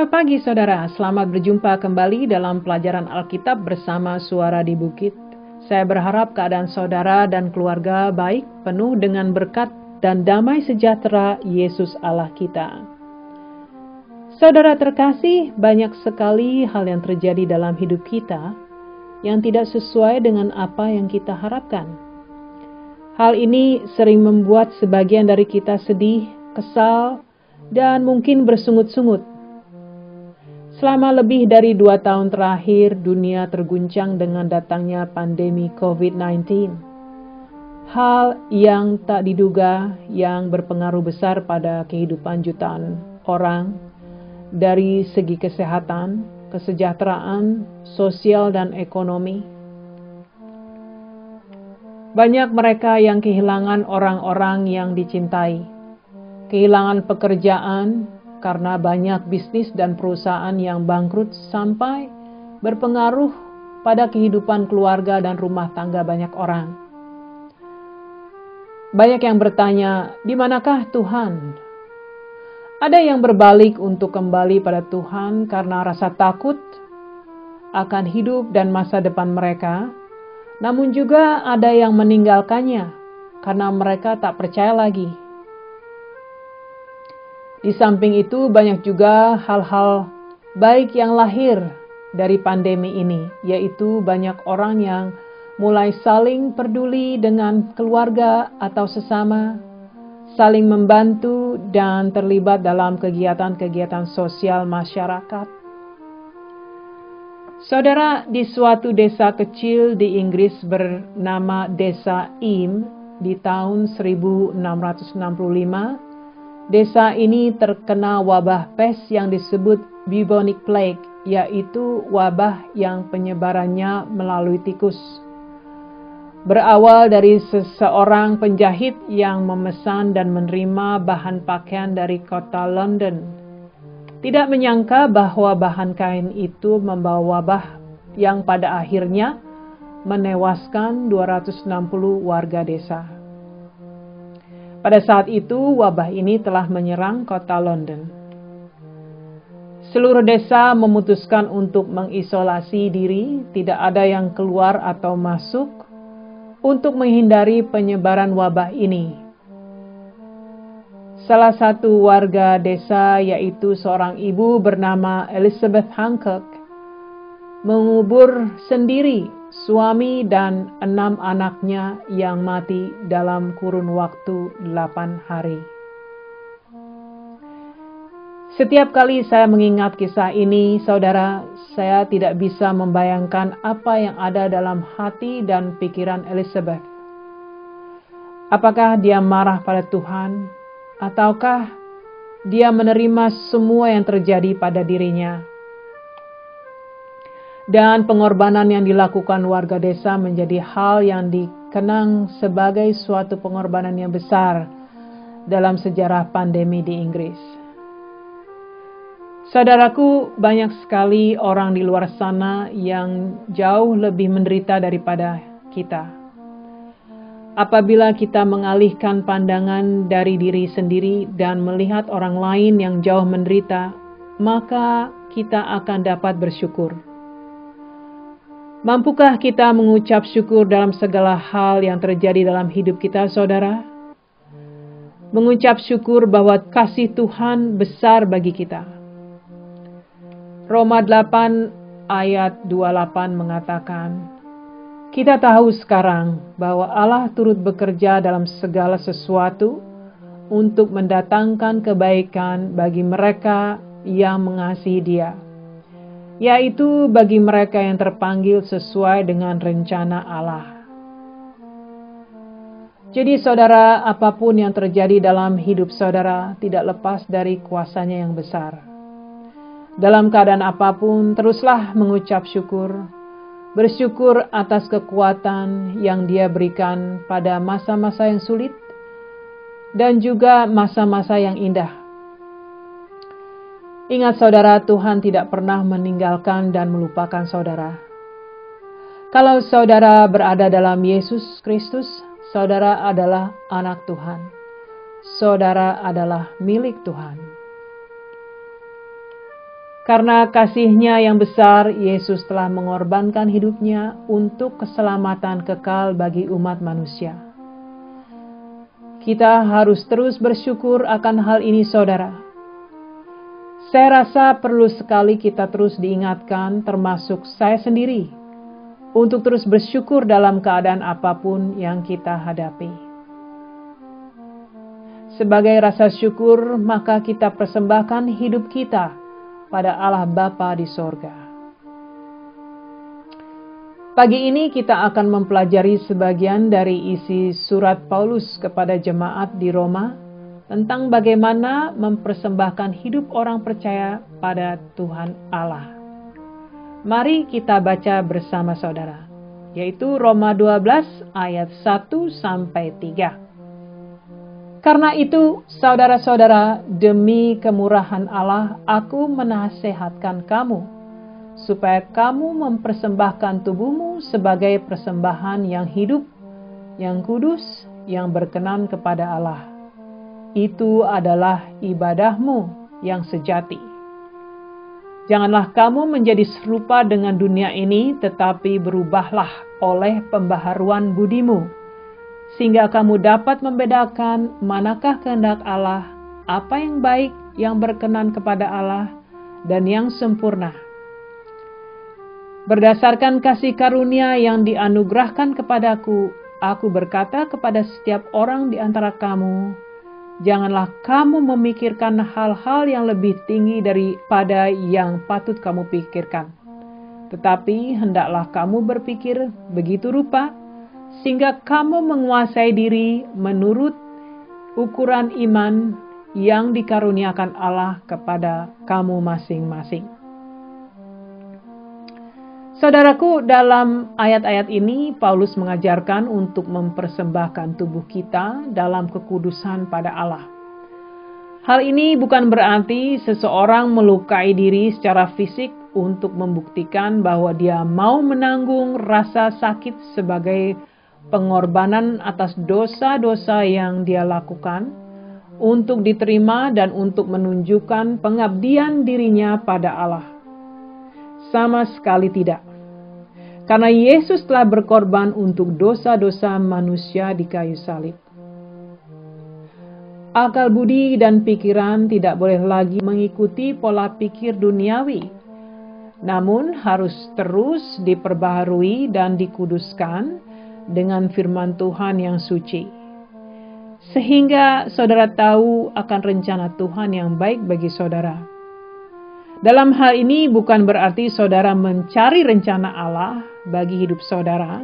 Selamat pagi saudara, selamat berjumpa kembali dalam pelajaran Alkitab bersama Suara di Bukit. Saya berharap keadaan saudara dan keluarga baik, penuh dengan berkat dan damai sejahtera Yesus Allah kita. Saudara terkasih, banyak sekali hal yang terjadi dalam hidup kita yang tidak sesuai dengan apa yang kita harapkan. Hal ini sering membuat sebagian dari kita sedih, kesal, dan mungkin bersungut-sungut. Selama lebih dari 2 tahun terakhir, dunia terguncang dengan datangnya pandemi COVID-19. Hal yang tak diduga yang berpengaruh besar pada kehidupan jutaan orang dari segi kesehatan, kesejahteraan, sosial, dan ekonomi. Banyak mereka yang kehilangan orang-orang yang dicintai, kehilangan pekerjaan, karena banyak bisnis dan perusahaan yang bangkrut sampai berpengaruh pada kehidupan keluarga dan rumah tangga banyak orang. Banyak yang bertanya, di manakah Tuhan? Ada yang berbalik untuk kembali pada Tuhan karena rasa takut akan hidup dan masa depan mereka, namun juga ada yang meninggalkannya karena mereka tak percaya lagi. Di samping itu banyak juga hal-hal baik yang lahir dari pandemi ini, yaitu banyak orang yang mulai saling peduli dengan keluarga atau sesama, saling membantu dan terlibat dalam kegiatan-kegiatan sosial masyarakat. Saudara, di suatu desa kecil di Inggris bernama Desa Im di tahun 1665, desa ini terkena wabah pes yang disebut bubonic plague, yaitu wabah yang penyebarannya melalui tikus. Berawal dari seseorang penjahit yang memesan dan menerima bahan pakaian dari kota London. Tidak menyangka bahwa bahan kain itu membawa wabah yang pada akhirnya menewaskan 260 warga desa. Pada saat itu, wabah ini telah menyerang kota London. Seluruh desa memutuskan untuk mengisolasi diri, tidak ada yang keluar atau masuk untuk menghindari penyebaran wabah ini. Salah satu warga desa, yaitu seorang ibu bernama Elizabeth Hancock, mengubur sendiri suami dan 6 anaknya yang mati dalam kurun waktu 8 hari. Setiap kali saya mengingat kisah ini, saudara, saya tidak bisa membayangkan apa yang ada dalam hati dan pikiran Elizabeth. Apakah dia marah pada Tuhan, ataukah dia menerima semua yang terjadi pada dirinya? Dan pengorbanan yang dilakukan warga desa menjadi hal yang dikenang sebagai suatu pengorbanan yang besar dalam sejarah pandemi di Inggris. Saudaraku, banyak sekali orang di luar sana yang jauh lebih menderita daripada kita. Apabila kita mengalihkan pandangan dari diri sendiri dan melihat orang lain yang jauh menderita, maka kita akan dapat bersyukur. Mampukah kita mengucap syukur dalam segala hal yang terjadi dalam hidup kita, saudara? Mengucap syukur bahwa kasih Tuhan besar bagi kita. Roma 8 ayat 28 mengatakan, kita tahu sekarang bahwa Allah turut bekerja dalam segala sesuatu untuk mendatangkan kebaikan bagi mereka yang mengasihi Dia, yaitu bagi mereka yang terpanggil sesuai dengan rencana Allah. Jadi saudara, apapun yang terjadi dalam hidup saudara tidak lepas dari kuasanya yang besar. Dalam keadaan apapun, teruslah mengucap syukur. Bersyukur atas kekuatan yang Dia berikan pada masa-masa yang sulit dan juga masa-masa yang indah. Ingat saudara, Tuhan tidak pernah meninggalkan dan melupakan saudara. Kalau saudara berada dalam Yesus Kristus, saudara adalah anak Tuhan. Saudara adalah milik Tuhan. Karena kasih-Nya yang besar, Yesus telah mengorbankan hidupnya untuk keselamatan kekal bagi umat manusia. Kita harus terus bersyukur akan hal ini, saudara. Saya rasa perlu sekali kita terus diingatkan, termasuk saya sendiri, untuk terus bersyukur dalam keadaan apapun yang kita hadapi. Sebagai rasa syukur, maka kita persembahkan hidup kita pada Allah Bapa di sorga. Pagi ini kita akan mempelajari sebagian dari isi surat Paulus kepada jemaat di Roma tentang bagaimana mempersembahkan hidup orang percaya pada Tuhan Allah. Mari kita baca bersama saudara, yaitu Roma 12 ayat 1-3. Karena itu, saudara-saudara, demi kemurahan Allah, aku menasehatkan kamu, supaya kamu mempersembahkan tubuhmu sebagai persembahan yang hidup, yang kudus, yang berkenan kepada Allah. Itu adalah ibadahmu yang sejati. Janganlah kamu menjadi serupa dengan dunia ini, tetapi berubahlah oleh pembaharuan budimu, sehingga kamu dapat membedakan manakah kehendak Allah, apa yang baik, yang berkenan kepada Allah, dan yang sempurna. Berdasarkan kasih karunia yang dianugerahkan kepadaku, aku berkata kepada setiap orang di antara kamu, janganlah kamu memikirkan hal-hal yang lebih tinggi daripada yang patut kamu pikirkan. Tetapi hendaklah kamu berpikir begitu rupa, sehingga kamu menguasai diri menurut ukuran iman yang dikaruniakan Allah kepada kamu masing-masing. Saudaraku, dalam ayat-ayat ini Paulus mengajarkan untuk mempersembahkan tubuh kita dalam kekudusan pada Allah. Hal ini bukan berarti seseorang melukai diri secara fisik untuk membuktikan bahwa dia mau menanggung rasa sakit sebagai pengorbanan atas dosa-dosa yang dia lakukan, untuk diterima dan untuk menunjukkan pengabdian dirinya pada Allah. Sama sekali tidak. Karena Yesus telah berkorban untuk dosa-dosa manusia di kayu salib. Akal budi dan pikiran tidak boleh lagi mengikuti pola pikir duniawi, namun harus terus diperbaharui dan dikuduskan dengan firman Tuhan yang suci, sehingga saudara tahu akan rencana Tuhan yang baik bagi saudara. Dalam hal ini bukan berarti saudara mencari rencana Allah bagi hidup saudara,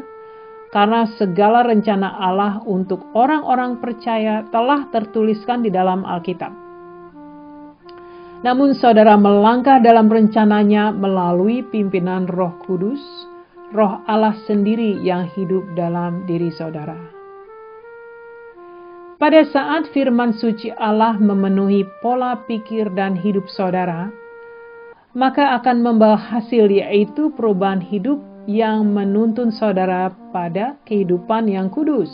karena segala rencana Allah untuk orang-orang percaya telah tertuliskan di dalam Alkitab. Namun saudara melangkah dalam rencananya melalui pimpinan Roh Kudus, Roh Allah sendiri yang hidup dalam diri saudara. Pada saat firman suci Allah memenuhi pola pikir dan hidup saudara, maka akan membawa hasil, yaitu perubahan hidup yang menuntun saudara pada kehidupan yang kudus.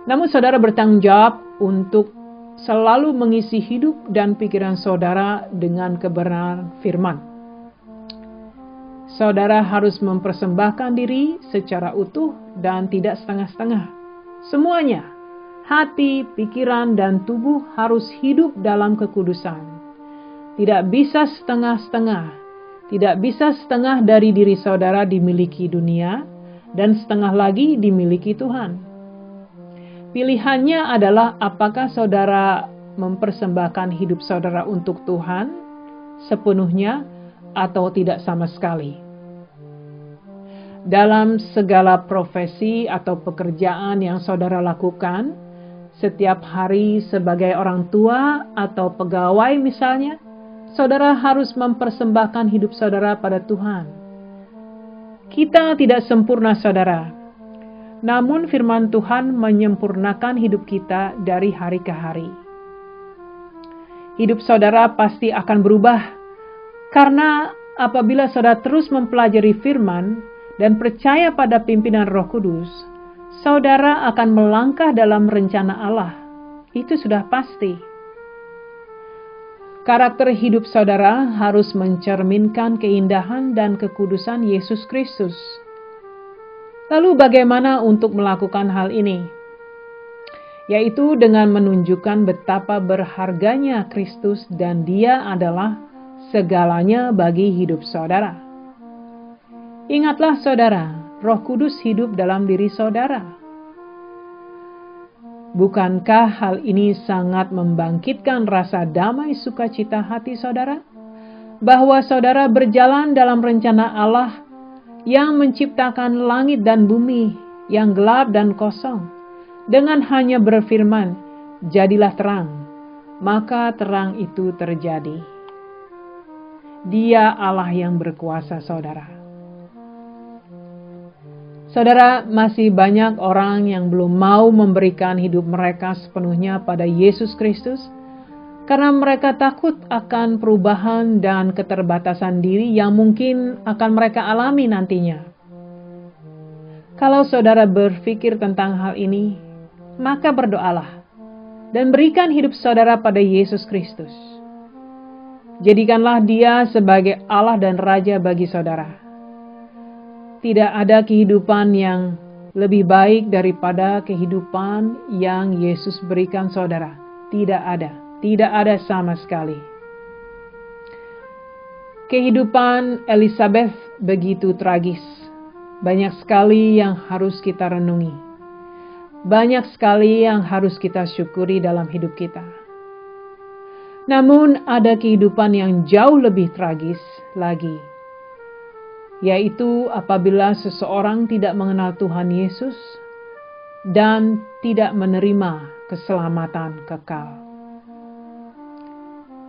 Namun saudara bertanggung jawab untuk selalu mengisi hidup dan pikiran saudara dengan kebenaran firman. Saudara harus mempersembahkan diri secara utuh dan tidak setengah-setengah. Semuanya, hati, pikiran, dan tubuh harus hidup dalam kekudusan. Tidak bisa setengah-setengah. Tidak bisa setengah dari diri saudara dimiliki dunia dan setengah lagi dimiliki Tuhan. Pilihannya adalah apakah saudara mempersembahkan hidup saudara untuk Tuhan sepenuhnya atau tidak sama sekali. Dalam segala profesi atau pekerjaan yang saudara lakukan, setiap hari sebagai orang tua atau pegawai misalnya, saudara harus mempersembahkan hidup saudara pada Tuhan. Kita tidak sempurna, saudara. Namun firman Tuhan menyempurnakan hidup kita dari hari ke hari. Hidup saudara pasti akan berubah, karena apabila saudara terus mempelajari firman dan percaya pada pimpinan Roh Kudus, saudara akan melangkah dalam rencana Allah. Itu sudah pasti. Karakter hidup saudara harus mencerminkan keindahan dan kekudusan Yesus Kristus. Lalu bagaimana untuk melakukan hal ini? Yaitu dengan menunjukkan betapa berharganya Kristus dan Dia adalah segalanya bagi hidup saudara. Ingatlah saudara, Roh Kudus hidup dalam diri saudara. Bukankah hal ini sangat membangkitkan rasa damai sukacita hati saudara? Bahwa saudara berjalan dalam rencana Allah yang menciptakan langit dan bumi yang gelap dan kosong, dengan hanya berfirman, "Jadilah terang," maka terang itu terjadi. Dia Allah yang berkuasa saudara. Saudara, masih banyak orang yang belum mau memberikan hidup mereka sepenuhnya pada Yesus Kristus karena mereka takut akan perubahan dan keterbatasan diri yang mungkin akan mereka alami nantinya. Kalau saudara berpikir tentang hal ini, maka berdoalah dan berikan hidup saudara pada Yesus Kristus. Jadikanlah Dia sebagai Allah dan Raja bagi saudara. Tidak ada kehidupan yang lebih baik daripada kehidupan yang Yesus berikan saudara. Tidak ada sama sekali. Kehidupan Elizabeth begitu tragis. Banyak sekali yang harus kita renungi. Banyak sekali yang harus kita syukuri dalam hidup kita. Namun ada kehidupan yang jauh lebih tragis lagi, yaitu apabila seseorang tidak mengenal Tuhan Yesus dan tidak menerima keselamatan kekal.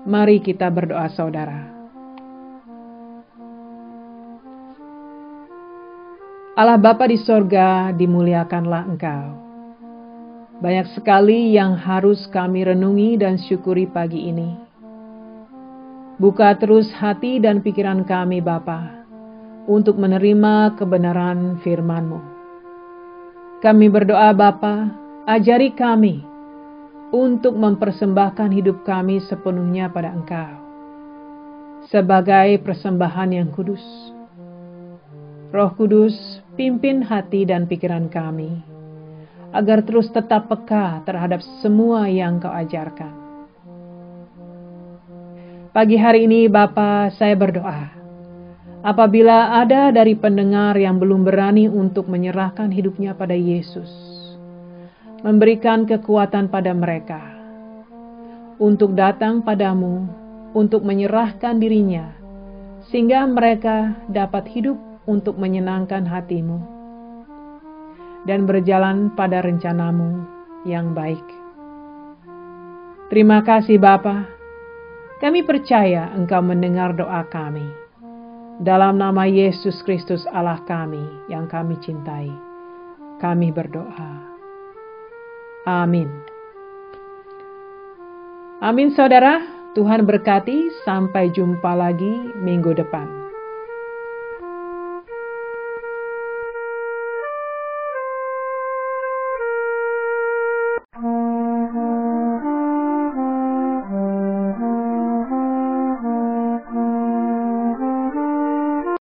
Mari kita berdoa saudara. Allah Bapa di sorga, dimuliakanlah Engkau. Banyak sekali yang harus kami renungi dan syukuri pagi ini. Buka terus hati dan pikiran kami Bapa, untuk menerima kebenaran firman-Mu. Kami berdoa Bapa, ajari kami untuk mempersembahkan hidup kami sepenuhnya pada Engkau, sebagai persembahan yang kudus. Roh Kudus, pimpin hati dan pikiran kami, agar terus tetap peka terhadap semua yang Kau ajarkan. Pagi hari ini Bapa, saya berdoa, apabila ada dari pendengar yang belum berani untuk menyerahkan hidupnya pada Yesus, memberikan kekuatan pada mereka untuk datang padamu, untuk menyerahkan dirinya, sehingga mereka dapat hidup untuk menyenangkan hati-Mu dan berjalan pada rencana-Mu yang baik. Terima kasih Bapa, kami percaya Engkau mendengar doa kami. Dalam nama Yesus Kristus Allah kami yang kami cintai, kami berdoa. Amin. Amin saudara, Tuhan berkati, sampai jumpa lagi minggu depan.